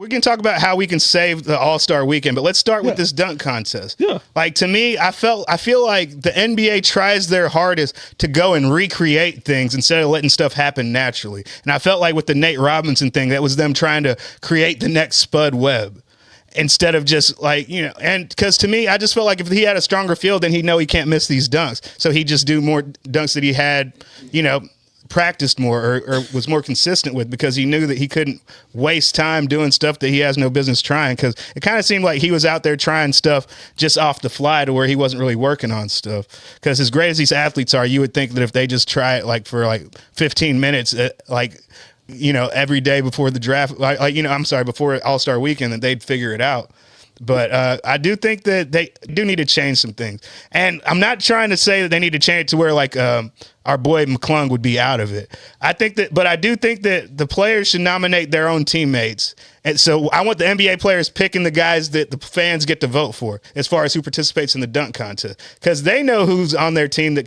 We can talk about how we can save the All-Star weekend, but let's start with this dunk contest. Yeah. Like, to me, I feel like the NBA tries their hardest to go and recreate things instead of letting stuff happen naturally. And I felt like with the Nate Robinson thing, that was them trying to create the next Spud Webb. Instead of just like, and because to me, I just felt like if he had a stronger field, then he'd know he can't miss these dunks. So he'd just do more dunks that he had, practiced more or was more consistent with, because he knew that he couldn't waste time doing stuff that he has no business trying. Because it kind of seemed like he was out there trying stuff just off the fly to where he wasn't really working on stuff. Because as great as these athletes are, you would think that if they just try it for 15 minutes, every day before the draft, before All-Star weekend, that they'd figure it out. But I do think that they do need to change some things. And I'm not trying to say that they need to change it to where our boy McClung would be out of it. I do think that the players should nominate their own teammates. And so I want the NBA players picking the guys that the fans get to vote for as far as who participates in the dunk contest, because they know who's on their team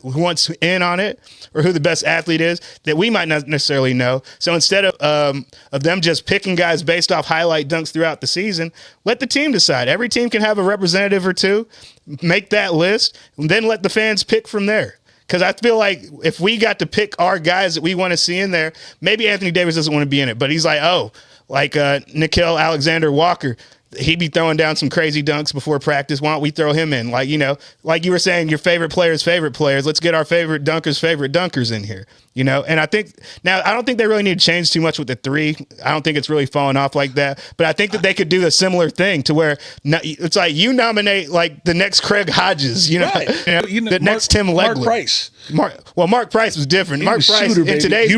who wants in on it, or who the best athlete is that we might not necessarily know. So instead of them just picking guys based off highlight dunks throughout the season, let the team decide. Every team can have a representative or two, make that list, and then let the fans pick from there. Because I feel like if we got to pick our guys that we want to see in there, maybe Anthony Davis doesn't want to be in it, but he's like, Nickeil Alexander-Walker, he'd be throwing down some crazy dunks before practice. Why don't we throw him in? Like you were saying, your favorite players' favorite players. Let's get our favorite dunkers in here. And I don't think they really need to change too much with the three. I don't think it's really falling off like that. But I think that they could do a similar thing to where it's like you nominate like the next Craig Hodges, right. The next Tim Legler. Mark Price. Mark Price was different. Mark Price shooter, in today's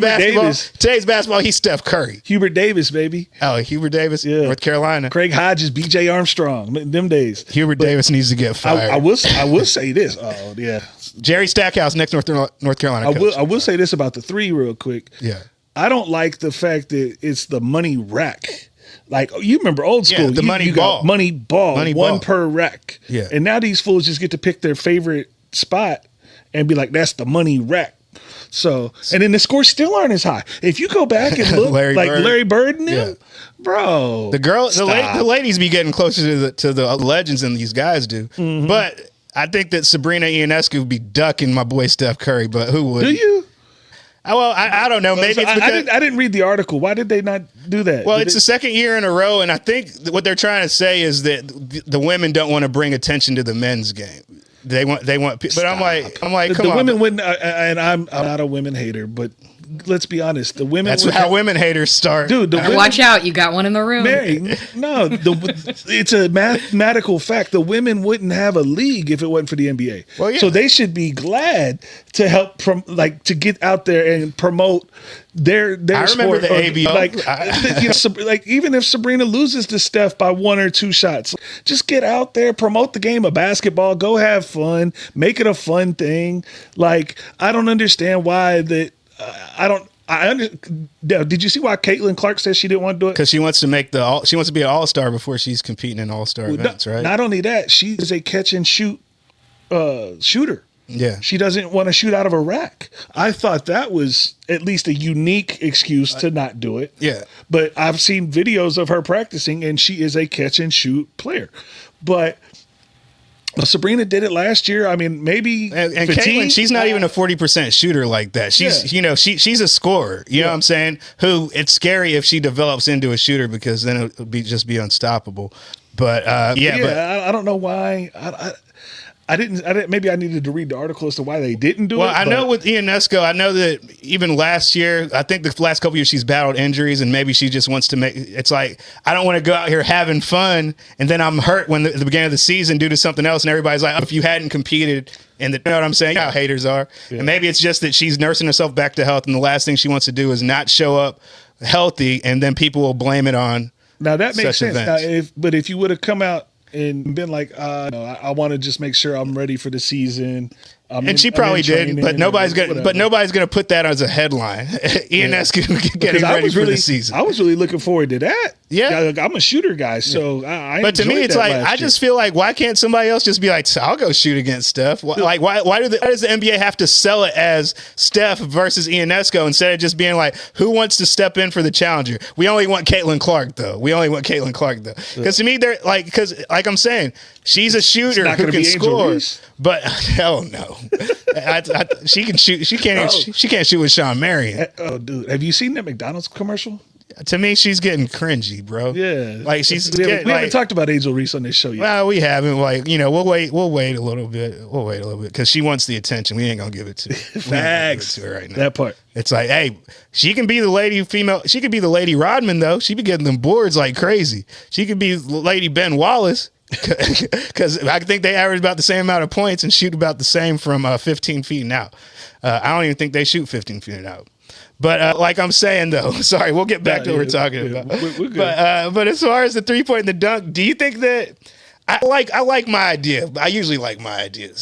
basketball, he's Steph Curry. Hubert Davis, baby. Oh, Hubert Davis, yeah. North Carolina. Craig Hodges, B.J. Armstrong, them days. Davis needs to get fired. I will say this. Oh, yeah. Jerry Stackhouse, next North Carolina coach. I will say this about the three real quick. Yeah. I don't like the fact that it's the money rack. Like, you remember old school. Yeah, the money ball. Money ball. Money one ball. per rack. Yeah. And now these fools just get to pick their favorite spot and be like, that's the money rack. So, and then the scores still aren't as high. If you go back and look, Larry Bird and them, bro. The ladies be getting closer to the legends than these guys do. Mm-hmm. But I think that Sabrina Ionescu would be ducking my boy Steph Curry, but who would? Do you? Well, I don't know. Maybe it's because I didn't read the article. Why did they not do that? Well, it's the second year in a row, and I think what they're trying to say is that the women don't want to bring attention to the men's game. They want, but Stop. I'm like, come the on. Women wouldn't, and I'm not a women hater, but let's be honest, the women. That's how women haters start, dude. Watch out, you got one in the room. Mary, no, it's a mathematical fact. The women wouldn't have a league if it wasn't for the NBA. Well, yeah. So they should be glad to help to get out there and promote their I remember sport. The ABO. Like even if Sabrina loses to Steph by 1 or 2 shots, just get out there, promote the game of basketball, go have fun, make it a fun thing. Like, I don't understand why that. Did you see why Caitlin Clark says she didn't want to do it? Because she wants to be an all-star before she's competing in all-star events, right? Not only that, she is a catch and shoot shooter. Yeah. She doesn't want to shoot out of a rack. I thought that was at least a unique excuse to not do it. Yeah. But I've seen videos of her practicing, and she is a catch and shoot player. But Sabrina did it last year. I mean, maybe and Caitlin, she's not even a 40% shooter like that. She's she's a scorer. You know what I'm saying? Who it's scary if she develops into a shooter, because then it would just be unstoppable. But I don't know why. I didn't. Maybe I needed to read the article as to why they didn't do it. Well, I know with Ionescu, I know that even last year, I think the last couple of years she's battled injuries, and maybe she just wants to make. It's like, I don't want to go out here having fun, and then I'm hurt when at the beginning of the season due to something else, and everybody's like, oh, if you hadn't competed, and you know what I'm saying? You know how haters are, and maybe it's just that she's nursing herself back to health, and the last thing she wants to do is not show up healthy, and then people will blame it on. Now that makes sense. Events. Now, if you would have come out and been like, I want to just make sure I'm ready for the season. She probably did, but nobody's gonna put that as a headline. Ionescu getting ready for the season. I was really looking forward to that. Yeah. I'm a shooter guy, so I But to me, it's like I just feel like why can't somebody else just be like, I'll go shoot against Steph? Why does the NBA have to sell it as Steph versus Ionesco instead of just being like, who wants to step in for the challenger? We only want Caitlin Clark though. Because to me, they're like, because like I'm saying, she's a shooter who can score. But hell no, she can shoot. She can't. She can't shoot with Sean Marion. Oh, dude, have you seen that McDonald's commercial? To me, she's getting cringy, bro. Yeah, like she's. We haven't talked about Angel Reese on this show yet. Well, we haven't. Like, we'll wait a little bit. Because she wants the attention. We ain't gonna give it to her. Facts. To her right now. That part. It's like, hey, she can be the lady female. She could be the Lady Rodman though. She be getting them boards like crazy. She could be Lady Ben Wallace. Because I think they average about the same amount of points and shoot about the same from 15 feet and out. I don't even think they shoot 15 feet and out. But like I'm saying, though, sorry, we'll get back to what we're talking about. We're good. But as far as the 3-point and the dunk, do you think that I like my idea? I usually like my ideas.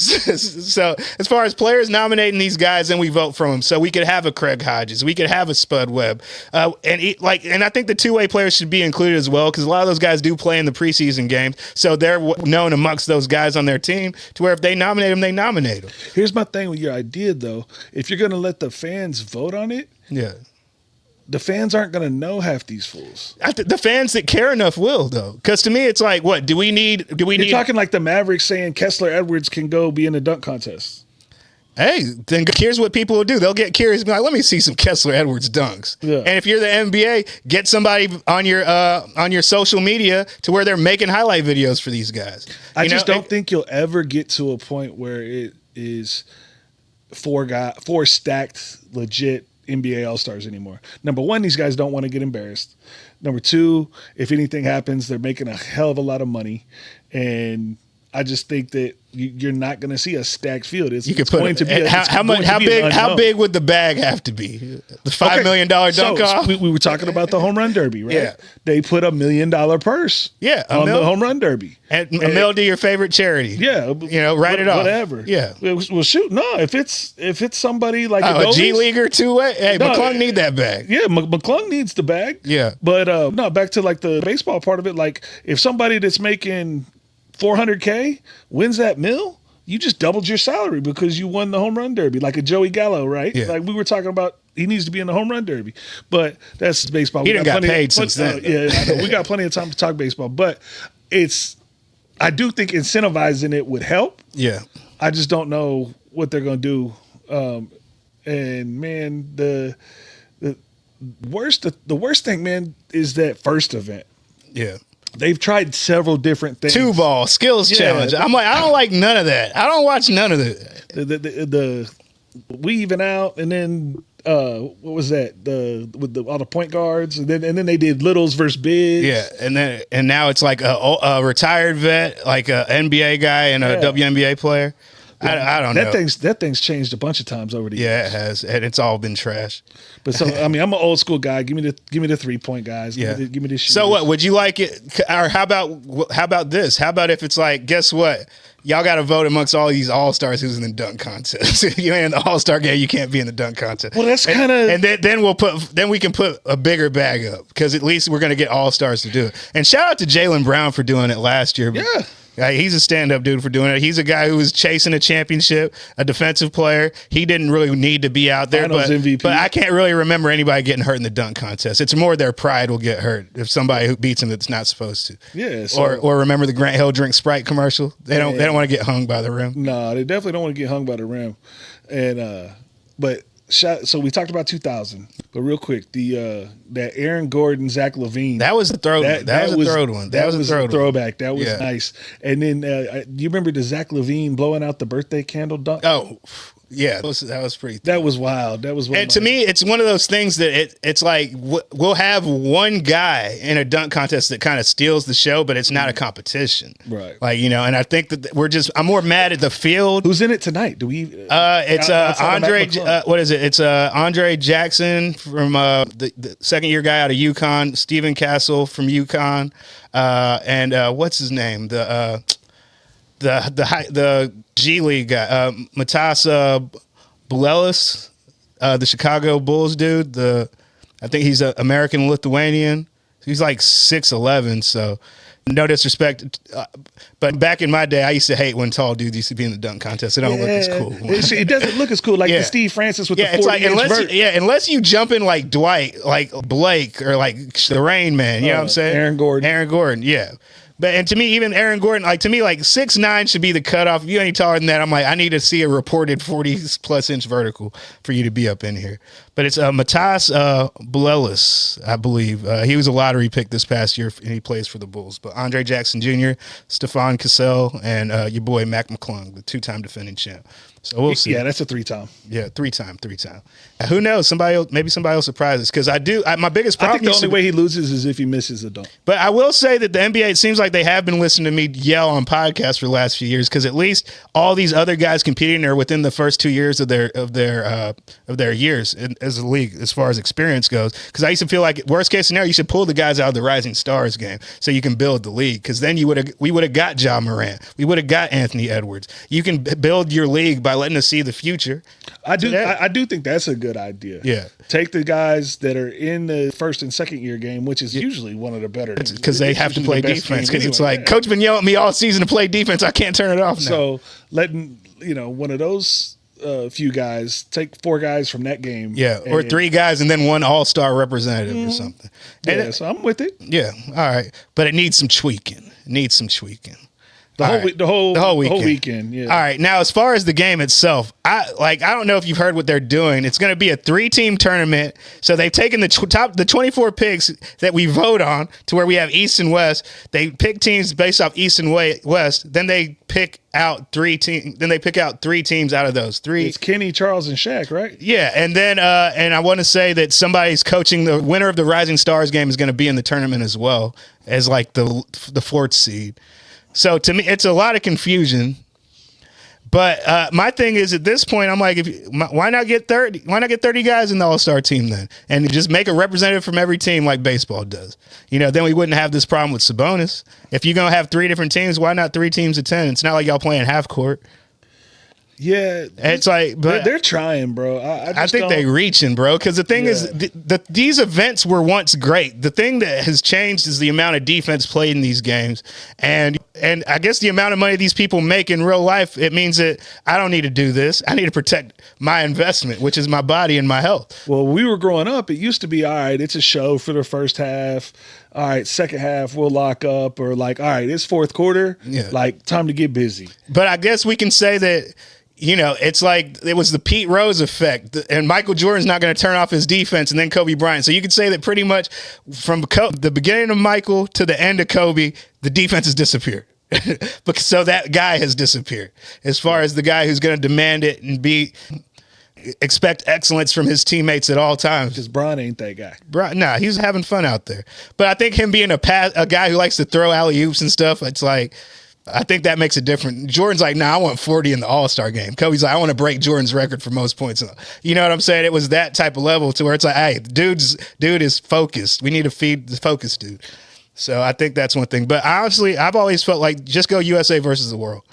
So as far as players nominating these guys, then we vote for them. So we could have a Craig Hodges, we could have a Spud Webb, and I think the two-way players should be included as well because a lot of those guys do play in the preseason games, so they're known amongst those guys on their team. To where if they nominate them, they nominate them. Here's my thing with your idea, though. If you're going to let the fans vote on it, yeah. The fans aren't going to know half these fools. The fans that care enough will, though. Because to me, it's like, what do we need? You're talking like the Mavericks saying Kessler Edwards can go be in the dunk contest. Hey, then here's what people will do. They'll get curious and be like, let me see some Kessler Edwards dunks. Yeah. And if you're the NBA, get somebody on your social media to where they're making highlight videos for these guys. I just don't think you'll ever get to a point where it is four stacked, legit NBA All-Stars anymore. Number one, these guys don't want to get embarrassed. Number two, if anything happens, they're making a hell of a lot of money. And I just think that you're not going to see a stacked field. It's going to be how big would the bag have to be? The $5 million dunk off? We were talking about the home run derby, right? Yeah. They put $1 million purse on the home run derby. And a mil to your favorite charity. Yeah. Write it off. Whatever. Yeah. Well, shoot. No, if it's somebody like a G Leaguer two-way, hey, McClung need that bag. Yeah, McClung needs the bag. Yeah. But no, back to like the baseball part of it. Like if somebody that's making $400K wins that mill, you just doubled your salary because you won the home run derby, like a Joey Gallo, right? Yeah. Like we were talking about, he needs to be in the home run derby, but that's baseball. He done got paid since then. Yeah, I know. We got plenty of time to talk baseball, but I do think incentivizing it would help. Yeah, I just don't know what they're going to do. And man, the worst thing, man, is that first event. Yeah. They've tried several different things. 2-ball skills challenge. I'm like, I don't like none of that. I don't watch none of it. The weaving out, and then what was that? With all the point guards, and then they did littles versus bigs. Yeah, and now it's like a retired vet, like a NBA guy and a WNBA player. I don't know. That thing's changed a bunch of times over the years. Yeah, it has, and it's all been trash. But so I mean, I'm an old school guy. Give me the 3-point guys. Yeah. Give me the shooters. So what would you like it? Or how about this? How about if it's like, guess what? Y'all got to vote amongst all these all-stars who's in the dunk contest. You ain't in the all-star game, you can't be in the dunk contest. Well, that's kind of, and then we can put a bigger bag up because at least we're gonna get all-stars to do it. And shout out to Jaylen Brown for doing it last year. Yeah. He's a stand-up dude for doing it. He's a guy who was chasing a championship, a defensive player. He didn't really need to be out there, Finals MVP. But I can't really remember anybody getting hurt in the dunk contest. It's more their pride will get hurt if somebody who beats him that's not supposed to. Yeah. Or remember the Grant Hill drink Sprite commercial? They don't want to get hung by the rim. No, they definitely don't want to get hung by the rim. And so we talked about 2000, but real quick, that Aaron Gordon, Zach LaVine. That was the throw. That was a throwed one. That was a throwback. That was nice. And then you remember the Zach LaVine blowing out the birthday candle dunk? Oh, yeah, that was pretty. That was wild. That was. And to me, it's one of those things that it's like we'll have one guy in a dunk contest that kind of steals the show, but it's not a competition, right? Like and I think that I'm more mad at the field. Who's in it tonight? Do we? It's Andre. What is it? It's Andre Jackson from the second year guy out of UConn. Steven Castle from UConn, and what's his name? The G League guy, Matassa Bulelis, the Chicago Bulls dude. I think he's an American Lithuanian. He's like 6'11", so no disrespect. But back in my day, I used to hate when tall dudes used to be in the dunk contest. It don't look as cool. It doesn't look as cool like the Steve Francis with the 40-inch vert. Unless you jump in like Dwight, like Blake, or like the Rain Man. You know what I'm saying? Aaron Gordon, yeah. And to me, even Aaron Gordon, like 6'9" should be the cutoff. If you're any taller than that, I'm like, I need to see a reported 40+ inch vertical for you to be up in here. But it's Matas Blelis, I believe. He was a lottery pick this past year, and he plays for the Bulls. But Andre Jackson Jr., Stephon Cassell, and your boy Mac McClung, the 2-time defending champ. So we'll see. Yeah, that's a 3-time. Yeah, 3-time. Who knows? Maybe somebody will surprise us. Because my biggest problem. I think the only way he loses is if he misses a dunk. But I will say that the NBA, it seems like they have been listening to me yell on podcasts for the last few years, because at least all these other guys competing are within the first 2 years of their years as a league, as far as experience goes. Because I used to feel like worst case scenario, you should pull the guys out of the Rising Stars game so you can build the league. Because then we would have got Ja Morant, we would have got Anthony Edwards. You can build your league by letting us see the future. I do think that's a good idea. Yeah. Take the guys that are in the first and second year game, which is usually one of the better. Because they have to play defense. Because it's like, Coach been yelling at me all season to play defense. I can't turn it off now. So letting, one of those few guys, take 4 guys from that game. Yeah, or 3 guys and then 1 all-star representative or something. So I'm with it. Yeah, all right. But it needs some tweaking. The whole weekend. Yeah. All right. Now, as far as the game itself, I don't know if you've heard what they're doing. It's going to be a 3-team tournament. So they've taken the 24 picks that we vote on to where we have East and West. They pick teams based off East and West. Then they pick out 3 teams. Then they pick out 3 teams out of those 3. It's Kenny, Charles, and Shaq, right? Yeah, and then and I want to say that somebody's coaching the winner of the Rising Stars game is going to be in the tournament as well as like the 4th seed. So to me, it's a lot of confusion. But my thing is, at this point, I'm like, why not get 30? Why not get 30 guys in the All-Star team then, and just make a representative from every team like baseball does? Then we wouldn't have this problem with Sabonis. If you're gonna have 3 different teams, why not 3 teams of 10? It's not like y'all playing half court. Yeah, it's like, but they're trying, bro. I think they're reaching, bro. Because the thing is, these events were once great. The thing that has changed is the amount of defense played in these games, and I guess the amount of money these people make in real life. It means that I don't need to do this. I need to protect my investment, which is my body and my health. Well, we were growing up, it used to be, all right, it's a show for the first half. All right, second half we'll lock up, or like, all right, it's fourth quarter. Yeah, like time to get busy. But I guess we can say that. It's like it was the Pete Rose effect, and Michael Jordan's not going to turn off his defense, and then Kobe Bryant. So you could say that pretty much from the beginning of Michael to the end of Kobe, the defense has disappeared. So that guy has disappeared as far as the guy who's going to demand it and expect excellence from his teammates at all times. Because Bron ain't that guy. Nah, he's having fun out there. But I think him being a guy who likes to throw alley-oops and stuff, it's like, I think that makes it different. Jordan's like, nah, I want 40 in the All-Star game. Kobe's like, I want to break Jordan's record for most points. You know what I'm saying? It was that type of level to where it's like, hey, dude is focused. We need to feed the focused dude. So I think that's one thing. But honestly, I've always felt like just go USA versus the world.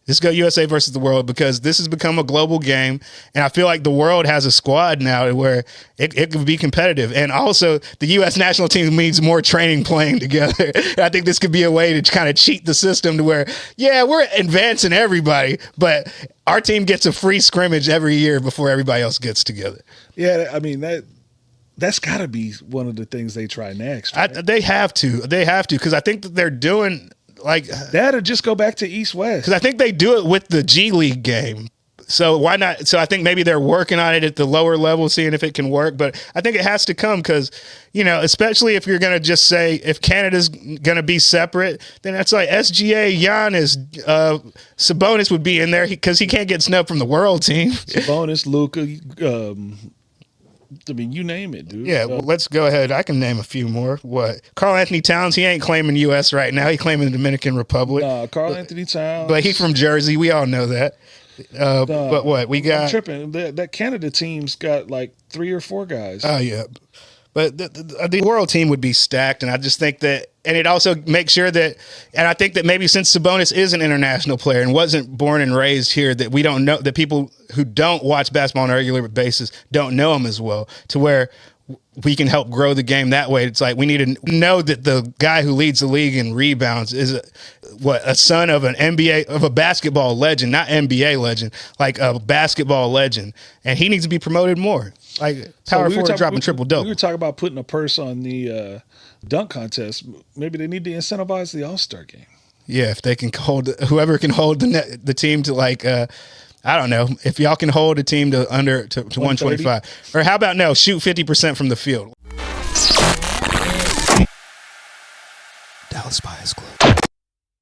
Just go USA versus the world, because this has become a global game. And I feel like the world has a squad now where it could be competitive. And also the U.S. national team needs more training playing together. And I think this could be a way to kind of cheat the system to where, yeah, we're advancing everybody, but our team gets a free scrimmage every year before everybody else gets together. Yeah, I mean, that's got to be one of the things they try next. Right? They have to, because I think that they're doing – like that, or just go back to East West, because I think they do it with the G League game. So why not? So I think maybe they're working on it at the lower level, seeing if it can work. But I think it has to come because, especially if you're going to just say if Canada's going to be separate, then that's like SGA, Giannis, Sabonis would be in there because he can't get snubbed from the world team. Sabonis, Luka. I mean, you name it, dude. Yeah, well, let's go ahead. I can name a few more. What? Karl Anthony Towns, he ain't claiming U.S. right now. He claiming the Dominican Republic. Karl Anthony Towns. But he from Jersey. We all know that. But what? We got... I'm tripping. That Canada team's got like 3 or 4 guys. Oh, yeah. But the world team would be stacked, and I just think that, and it also makes sure that, and I think that maybe since Sabonis is an international player and wasn't born and raised here, that we don't know, that people who don't watch basketball on a regular basis don't know him as well, to where we can help grow the game that way. It's like we need to know that the guy who leads the league in rebounds is a son of an NBA, of a basketball legend, not NBA legend, like a basketball legend, and he needs to be promoted more. Like power forward dropping triple double. We were talking about putting a purse on the dunk contest. Maybe they need to incentivize the All-Star game. Yeah, if they can hold, whoever can hold the team to like. I don't know if y'all can hold a team to 125, or how about no, shoot 50% from the field. Dallas Bias Club.